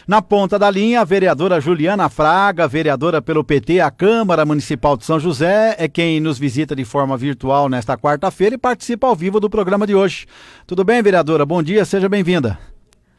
Na ponta da linha, a vereadora Juliana Fraga, vereadora pelo PT, a Câmara Municipal de São José, é quem nos visita de forma virtual nesta quarta-feira e participa ao vivo do programa de hoje. Tudo bem, vereadora? Bom dia, seja bem-vinda.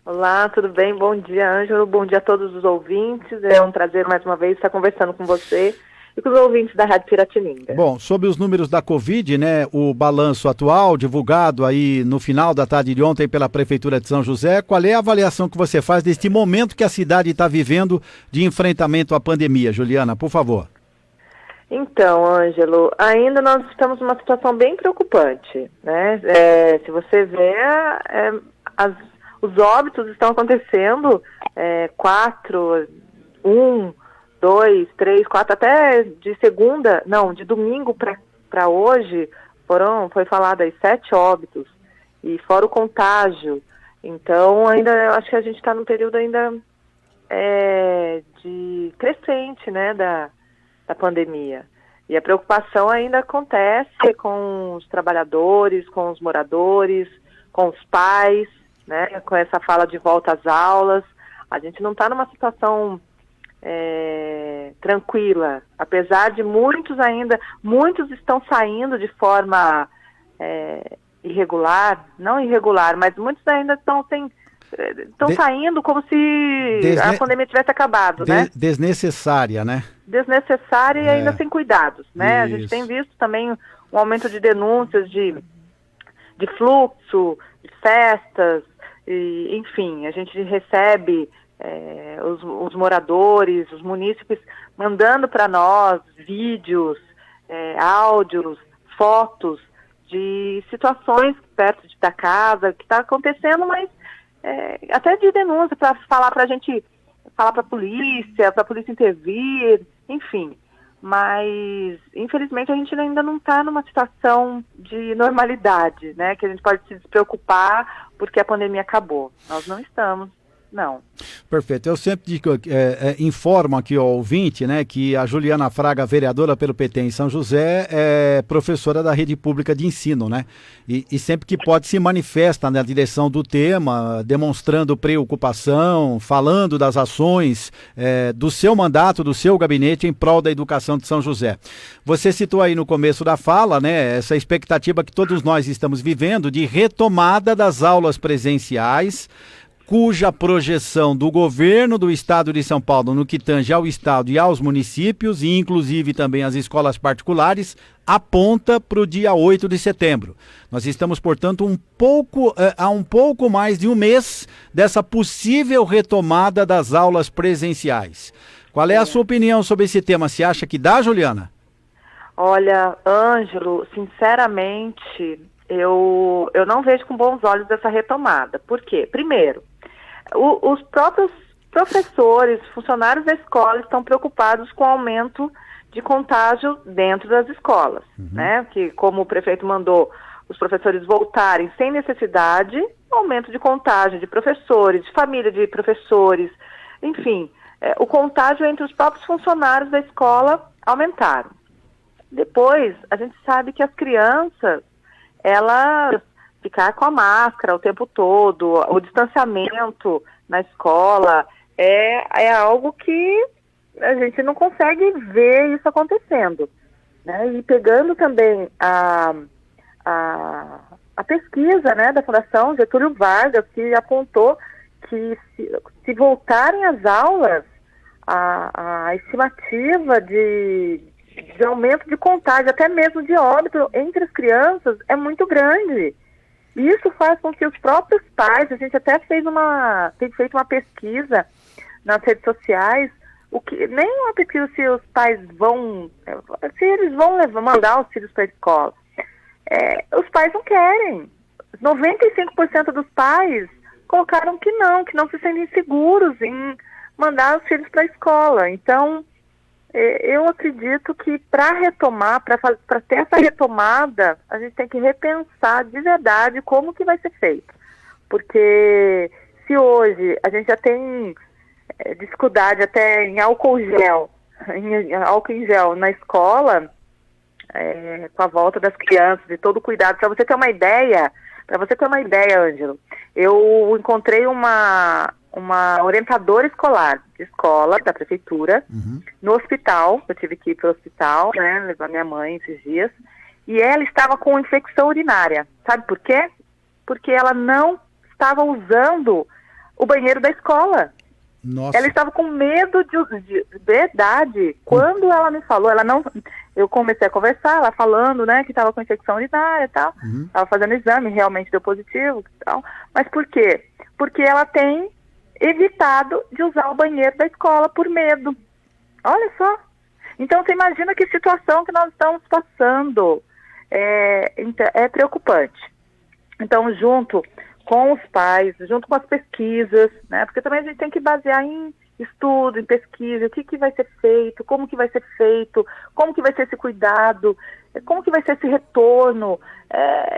Olá, tudo bem? Bom dia, Ângelo. Bom dia a todos os ouvintes. É um prazer mais uma vez estar conversando com você e com os ouvintes da Rádio Piratininga. Bom, sobre os números da Covid, né, o balanço atual divulgado aí no final da tarde de ontem pela Prefeitura de São José, qual é a avaliação que você faz deste momento que a cidade está vivendo de enfrentamento à pandemia? Juliana, por favor. Então, Ângelo, ainda nós estamos numa situação bem preocupante, né? Se você vê, os óbitos estão acontecendo 4, 1, 2, 3, 4, até de domingo para hoje, foi falado aí 7 óbitos, e fora o contágio. Então, ainda, eu acho que a gente está num período ainda de crescente, né, da pandemia. E a preocupação ainda acontece com os trabalhadores, com os moradores, com os pais, né, com essa fala de volta às aulas. A gente não está numa situação tranquila, apesar de muitos estão saindo de forma não irregular, mas muitos ainda estão saindo como se a pandemia tivesse acabado, né? Desnecessária, né? Desnecessária e ainda sem cuidados, né? Isso. A gente tem visto também um aumento de denúncias de fluxo, de festas, e, enfim, a gente recebe os moradores, os munícipes mandando para nós vídeos, áudios, fotos de situações perto da casa que está acontecendo, mas até de denúncia para falar para a gente, falar para a polícia intervir, enfim. Mas, infelizmente, a gente ainda não está numa situação de normalidade, né? Que a gente pode se despreocupar porque a pandemia acabou. Nós não estamos. Não. Perfeito. Eu sempre informo aqui ao ouvinte, né, que a Juliana Fraga, vereadora pelo PT em São José, é professora da rede pública de ensino, né? E sempre que pode se manifesta na direção do tema, demonstrando preocupação, falando das ações do seu mandato, do seu gabinete em prol da educação de São José. Você citou aí no começo da fala, né, essa expectativa que todos nós estamos vivendo de retomada das aulas presenciais, cuja projeção do governo do estado de São Paulo no que tange ao estado e aos municípios, e inclusive também as escolas particulares, aponta para o dia 8 de setembro. Nós estamos, portanto, há um pouco mais de um mês dessa possível retomada das aulas presenciais. Qual é a sua opinião sobre esse tema? Você acha que dá, Juliana? Olha, Ângelo, sinceramente, eu não vejo com bons olhos essa retomada. Por quê? Primeiro, os próprios professores, funcionários da escola estão preocupados com o aumento de contágio dentro das escolas, né? Que, como o prefeito mandou os professores voltarem sem necessidade, aumento de contágio de professores, de família de professores, enfim, o contágio entre os próprios funcionários da escola aumentaram. Depois, a gente sabe que as crianças, elas ficar com a máscara o tempo todo, o distanciamento na escola, é algo que a gente não consegue ver isso acontecendo, né? E pegando também a pesquisa, né, da Fundação Getúlio Vargas, que apontou que se voltarem às aulas, a estimativa de aumento de contágio, até mesmo de óbito entre as crianças, é muito grande. Isso faz com que os próprios pais, a gente até tem feito uma pesquisa nas redes sociais, nem uma pesquisa se os pais se eles vão mandar os filhos para a escola. Os pais não querem. 95% dos pais colocaram que não se sentem seguros em mandar os filhos para a escola. Então, eu acredito que para retomar, para ter essa retomada, a gente tem que repensar de verdade como que vai ser feito. Porque se hoje a gente já tem dificuldade até em álcool em gel na escola, com a volta das crianças e todo o cuidado. Para você ter uma ideia, Para você ter uma ideia, Ângelo, eu encontrei uma orientadora escolar, de escola da prefeitura, no hospital. Eu tive que ir para o hospital, né, levar minha mãe esses dias, e ela estava com infecção urinária. Sabe por quê? Porque ela não estava usando o banheiro da escola. Nossa. Ela estava com medo de verdade. Quando ela me falou, eu comecei a conversar, ela falando, né, que estava com infecção urinária e tal, estava fazendo exame, realmente deu positivo e tal. Mas por quê? Porque ela tem evitado de usar o banheiro da escola por medo. Olha só. Então você imagina que situação que nós estamos passando. É preocupante. Então, junto com os pais, junto com as pesquisas, né? Porque também a gente tem que basear em estudo, em pesquisa, o que vai ser feito, como que vai ser feito, como que vai ser esse cuidado, como que vai ser esse retorno.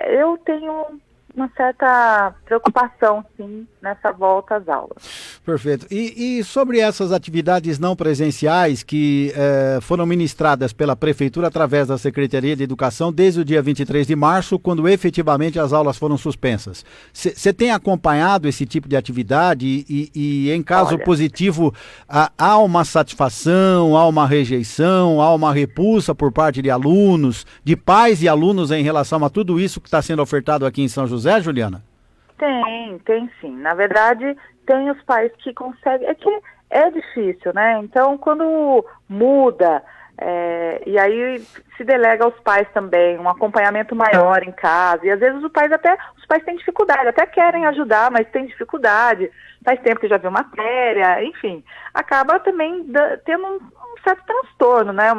Eu tenho uma certa preocupação, sim, nessa volta às aulas. Perfeito. E sobre essas atividades não presenciais que foram ministradas pela Prefeitura através da Secretaria de Educação desde o dia 23 de março, quando efetivamente as aulas foram suspensas. Você tem acompanhado esse tipo de atividade e em caso positivo, há uma satisfação, há uma rejeição, há uma repulsa por parte de alunos, de pais e alunos em relação a tudo isso que está sendo ofertado aqui em São José, Juliana? Tem sim. Na verdade, tem os pais que conseguem. É que é difícil, né? Então, quando muda, e aí se delega aos pais também um acompanhamento maior em casa. E às vezes os pais têm dificuldade, até querem ajudar, mas tem dificuldade. Faz tempo que já viu matéria, enfim. Acaba também tendo um certo transtorno, né?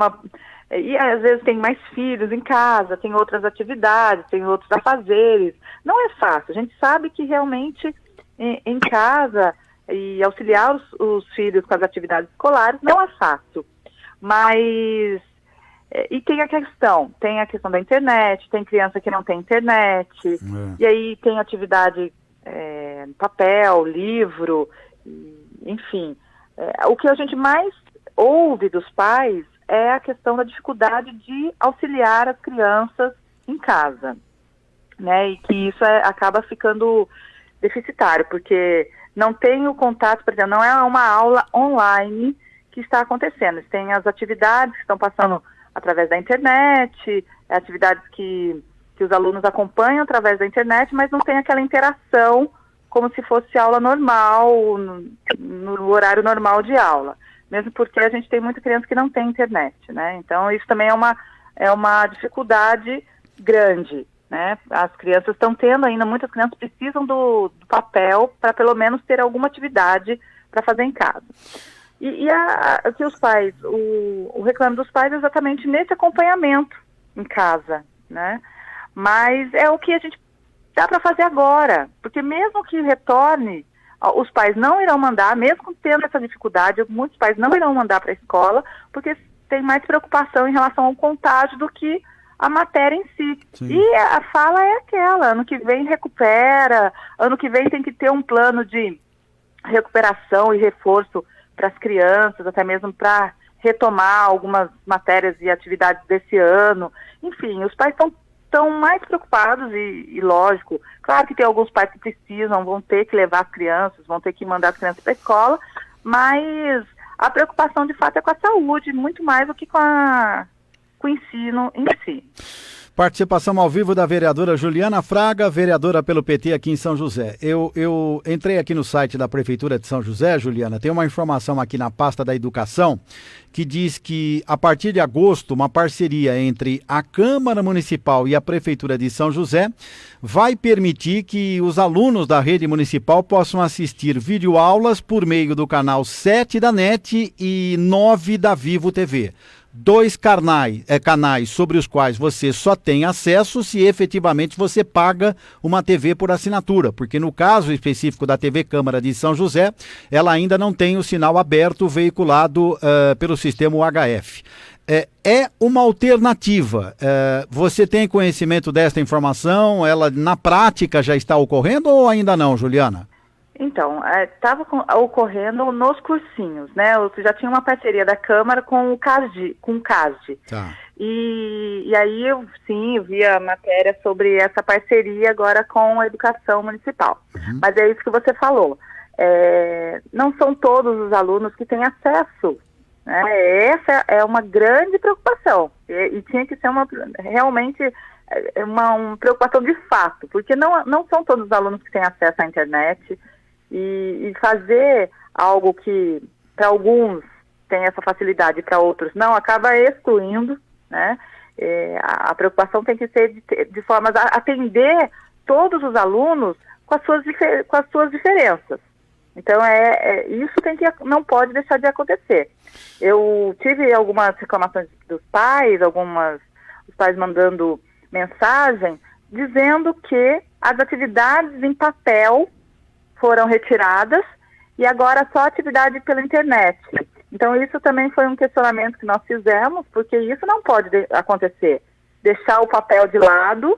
E às vezes tem mais filhos em casa, tem outras atividades, tem outros afazeres. Não é fácil. A gente sabe que realmente em casa e auxiliar os filhos com as atividades escolares não é fácil. Mas e tem a questão da internet, tem criança que não tem internet, e aí tem atividade papel, livro, enfim. O que a gente mais ouve dos pais é a questão da dificuldade de auxiliar as crianças em casa, né? E que isso acaba ficando deficitário, porque não tem o contato, por exemplo, não é uma aula online que está acontecendo. Tem as atividades que estão passando através da internet, atividades que os alunos acompanham através da internet, mas não tem aquela interação como se fosse aula normal, no horário normal de aula. Mesmo porque a gente tem muita criança que não tem internet, né? Então, isso também é uma dificuldade grande, né? As crianças estão tendo ainda, muitas crianças precisam do papel para pelo menos ter alguma atividade para fazer em casa. Que os pais, o reclame dos pais é exatamente nesse acompanhamento em casa, né? Mas é o que a gente dá para fazer agora, porque mesmo que retorne, os pais não irão mandar, mesmo tendo essa dificuldade, muitos pais não irão mandar para a escola, porque tem mais preocupação em relação ao contágio do que a matéria em si. Sim. E a fala é aquela, ano que vem recupera, ano que vem tem que ter um plano de recuperação e reforço para as crianças, até mesmo para retomar algumas matérias e atividades desse ano. Enfim, os pais estão mais preocupados e lógico, claro que tem alguns pais que precisam, vão ter que levar as crianças, vão ter que mandar as crianças para a escola, mas a preocupação de fato é com a saúde, muito mais do que com o ensino em si. Participação ao vivo da vereadora Juliana Fraga, vereadora pelo PT aqui em São José. Eu entrei aqui no site da Prefeitura de São José, Juliana, tem uma informação aqui na pasta da Educação que diz que a partir de agosto uma parceria entre a Câmara Municipal e a Prefeitura de São José vai permitir que os alunos da rede municipal possam assistir videoaulas por meio do canal 7 da NET e 9 da Vivo TV. 2 canais sobre os quais você só tem acesso se efetivamente você paga uma TV por assinatura, porque no caso específico da TV Câmara de São José, ela ainda não tem o sinal aberto veiculado pelo sistema UHF. É uma alternativa. Você tem conhecimento desta informação? Ela na prática já está ocorrendo ou ainda não, Juliana? Então, estava ocorrendo nos cursinhos, né? Já tinha uma parceria da Câmara com o CASD. Tá. E aí eu vi a matéria sobre essa parceria agora com a educação municipal. Mas é isso que você falou. Não são todos os alunos que têm acesso, né? Essa é uma grande preocupação. E tinha que ser realmente uma preocupação de fato, porque não são todos os alunos que têm acesso à internet. E fazer algo que para alguns tem essa facilidade e para outros não, acaba excluindo, né? A preocupação tem que ser de forma a atender todos os alunos com as suas diferenças. Então, isso não pode deixar de acontecer. Eu tive algumas reclamações dos pais, os pais mandando mensagem, dizendo que as atividades em papel foram retiradas e agora só atividade pela internet. Então, isso também foi um questionamento que nós fizemos, porque isso não pode acontecer. Deixar o papel de lado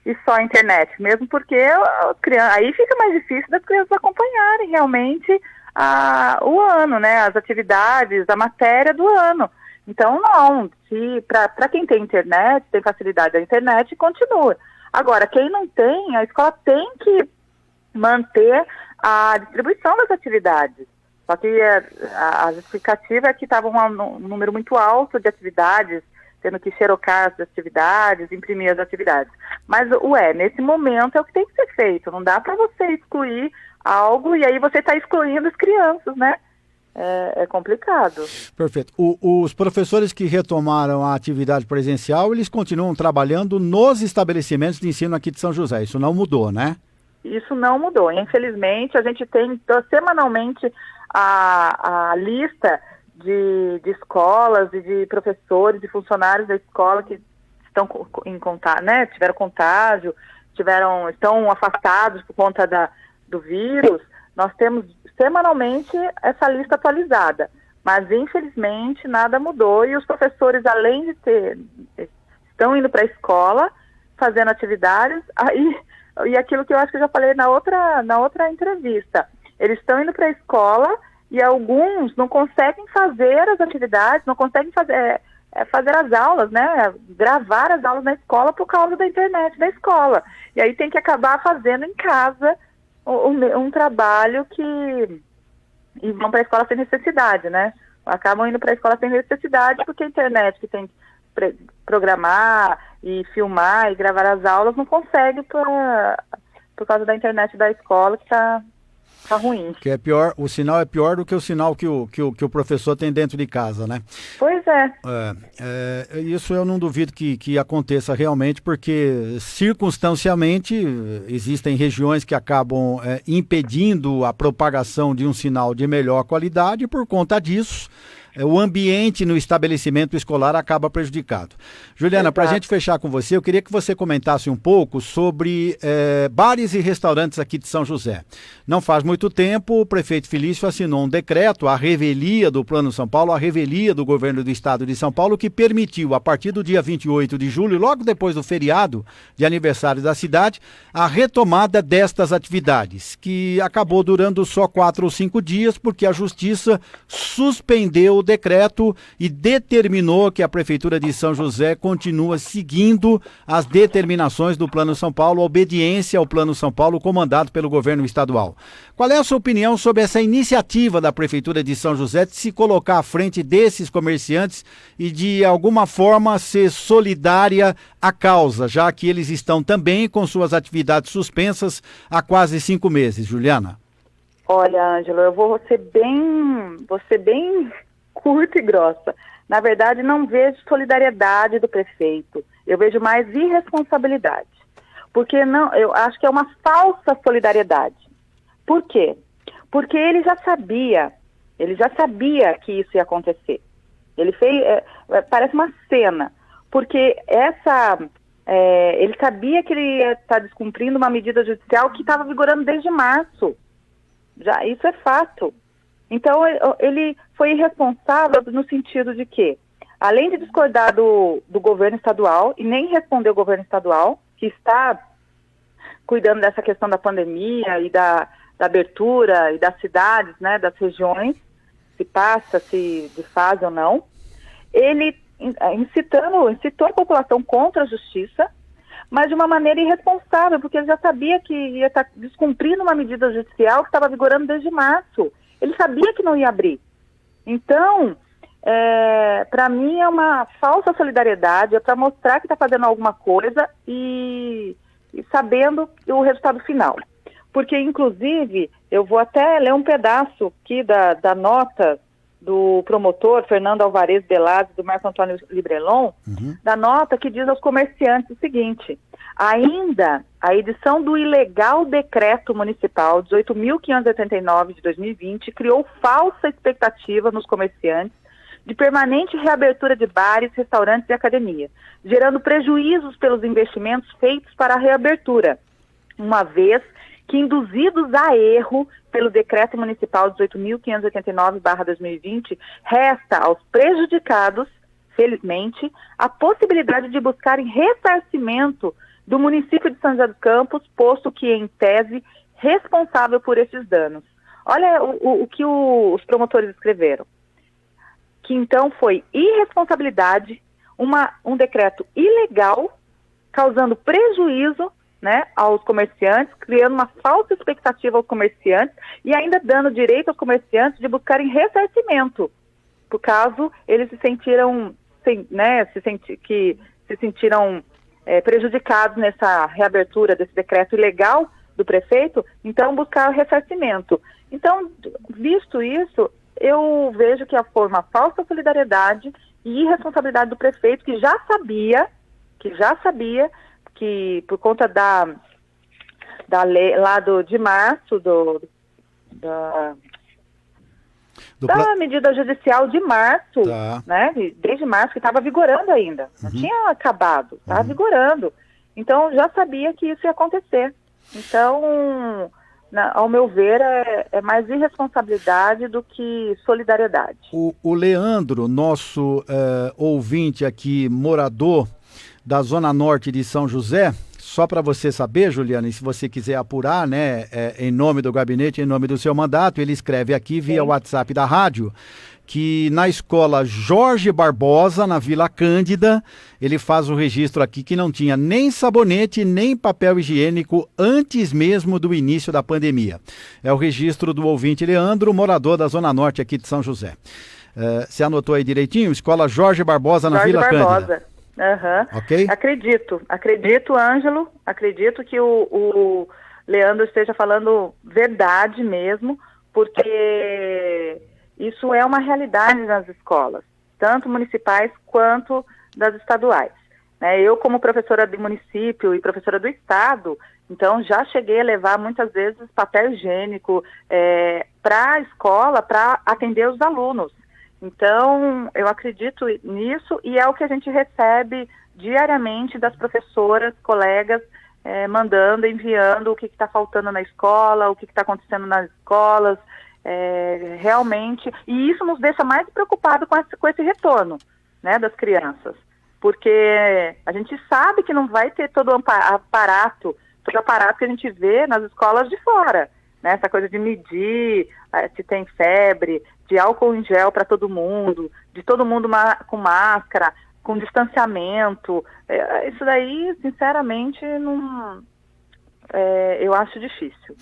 e só a internet, mesmo porque aí fica mais difícil das crianças acompanharem realmente o ano, né? As atividades, a matéria do ano. Então, não. Para quem tem internet, tem facilidade da internet, continua. Agora, quem não tem, a escola tem que manter a distribuição das atividades. Só que a justificativa é que estava um número muito alto de atividades, tendo que xerocar as atividades, imprimir as atividades. Mas, nesse momento é o que tem que ser feito. Não dá para você excluir algo e aí você está excluindo as crianças, né? É complicado. Perfeito. Os professores que retomaram a atividade presencial, eles continuam trabalhando nos estabelecimentos de ensino aqui de São José. Isso não mudou, né? Isso não mudou. Infelizmente, a gente tem semanalmente a lista de escolas e de professores e funcionários da escola que estão em contato, né? Tiveram contágio, estão afastados por conta do vírus. Nós temos semanalmente essa lista atualizada, mas infelizmente nada mudou e os professores, além de estão indo para a escola, fazendo atividades, e aquilo que eu acho que eu já falei na outra entrevista, eles estão indo para a escola e alguns não conseguem fazer as atividades, não conseguem fazer as aulas, né? Gravar as aulas na escola por causa da internet da escola. E aí tem que acabar fazendo em casa um trabalho e vão para a escola sem necessidade, né? Acabam indo para a escola sem necessidade porque a internet que tem que programar e filmar e gravar as aulas não consegue por causa da internet da escola que está ruim. Que é pior, o sinal é pior do que o sinal que o professor tem dentro de casa, né? Pois é. Isso eu não duvido que aconteça realmente, porque circunstancialmente existem regiões que acabam impedindo a propagação de um sinal de melhor qualidade e por conta disso o ambiente no estabelecimento escolar acaba prejudicado. Juliana, para a gente fechar com você, eu queria que você comentasse um pouco sobre bares e restaurantes aqui de São José. Não faz muito tempo, o prefeito Felício assinou um decreto, a revelia do Plano São Paulo, a revelia do governo do estado de São Paulo, que permitiu, a partir do dia 28 de julho, logo depois do feriado de aniversário da cidade, a retomada destas atividades, que acabou durando só 4 ou 5 dias, porque a Justiça suspendeu o decreto e determinou que a Prefeitura de São José continua seguindo as determinações do Plano São Paulo, a obediência ao Plano São Paulo comandado pelo governo estadual. Qual é a sua opinião sobre essa iniciativa da Prefeitura de São José de se colocar à frente desses comerciantes e de alguma forma ser solidária à causa, já que eles estão também com suas atividades suspensas há quase 5 meses, Juliana? Olha, Ângelo, eu vou ser bem curta e grossa. Na verdade, não vejo solidariedade do prefeito. Eu vejo mais irresponsabilidade. Porque eu acho que é uma falsa solidariedade. Por quê? Porque ele já sabia que isso ia acontecer. Ele fez, parece uma cena, porque ele sabia que ele ia estar descumprindo uma medida judicial que estava vigorando desde março. Isso é fato. Então, ele foi irresponsável no sentido de que, além de discordar do governo estadual, e nem responder o governo estadual, que está cuidando dessa questão da pandemia e da abertura e das cidades, né, das regiões, se passa, se faz ou não, ele incitou a população contra a justiça, mas de uma maneira irresponsável, porque ele já sabia que ia estar descumprindo uma medida judicial que estava vigorando desde março. Ele sabia que não ia abrir. Então, para mim é uma falsa solidariedade, é para mostrar que está fazendo alguma coisa e sabendo o resultado final. Porque, inclusive, eu vou até ler um pedaço aqui da nota do promotor Fernando Alvarez Belazzi, do Marco Antônio Librelon, da nota que diz aos comerciantes o seguinte: ainda a edição do ilegal decreto municipal 18.589 de 2020 criou falsa expectativa nos comerciantes de permanente reabertura de bares, restaurantes e academia, gerando prejuízos pelos investimentos feitos para a reabertura, uma vez que, induzidos a erro pelo Decreto Municipal 18.589/2020, resta aos prejudicados, felizmente, a possibilidade de buscarem ressarcimento do município de São José dos Campos, posto que, em tese, responsável por esses danos. Olha o que os promotores escreveram. Que, então, foi irresponsabilidade, um decreto ilegal, causando prejuízo, né, aos comerciantes, criando uma falsa expectativa aos comerciantes e ainda dando direito aos comerciantes de buscarem ressarcimento, por caso eles se sentiram, prejudicados nessa reabertura desse decreto ilegal do prefeito, então buscar ressarcimento. Então, visto isso, eu vejo que foi uma falsa solidariedade e irresponsabilidade do prefeito, que já sabia que por conta da lei lá de março, da medida judicial de março, né, desde março, que estava vigorando ainda, não tinha acabado, estava vigorando. Então, já sabia que isso ia acontecer. Então, ao meu ver, é mais irresponsabilidade do que solidariedade. O Leandro, nosso ouvinte aqui, morador da Zona Norte de São José, só para você saber, Juliana, e se você quiser apurar, né, em nome do gabinete, em nome do seu mandato, ele escreve aqui via WhatsApp da rádio, que na escola Jorge Barbosa, na Vila Cândida, ele faz o registro aqui que não tinha nem sabonete, nem papel higiênico antes mesmo do início da pandemia. É o registro do ouvinte Leandro, morador da Zona Norte aqui de São José. Você anotou aí direitinho? Escola Jorge Barbosa, na Vila Cândida. Ok? Acredito, Ângelo, acredito que o Leandro esteja falando verdade mesmo, porque isso é uma realidade nas escolas, tanto municipais quanto das estaduais. Né? Eu, como professora do município e professora do estado, então já cheguei a levar muitas vezes papel higiênico para a escola, para atender os alunos. Então, eu acredito nisso e é o que a gente recebe diariamente das professoras, colegas, mandando, enviando o que está faltando na escola, o que está acontecendo nas escolas, realmente. E isso nos deixa mais preocupados com esse retorno, né, das crianças. Porque a gente sabe que não vai ter todo o aparato que a gente vê nas escolas de fora. Né, essa coisa de medir se tem febre, de álcool em gel para todo mundo, de todo mundo com máscara, com distanciamento. Isso daí, sinceramente, não, eu acho difícil.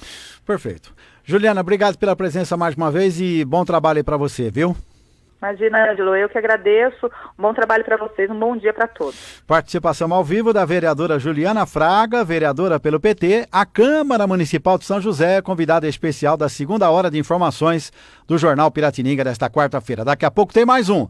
Perfeito. Juliana, obrigado pela presença mais uma vez e bom trabalho aí para você, viu? Imagina, Ângelo, eu que agradeço. Um bom trabalho para vocês, um bom dia para todos. Participação ao vivo da vereadora Juliana Fraga, vereadora pelo PT, a Câmara Municipal de São José, convidada especial da segunda hora de informações do Jornal Piratininga desta quarta-feira. Daqui a pouco tem mais um.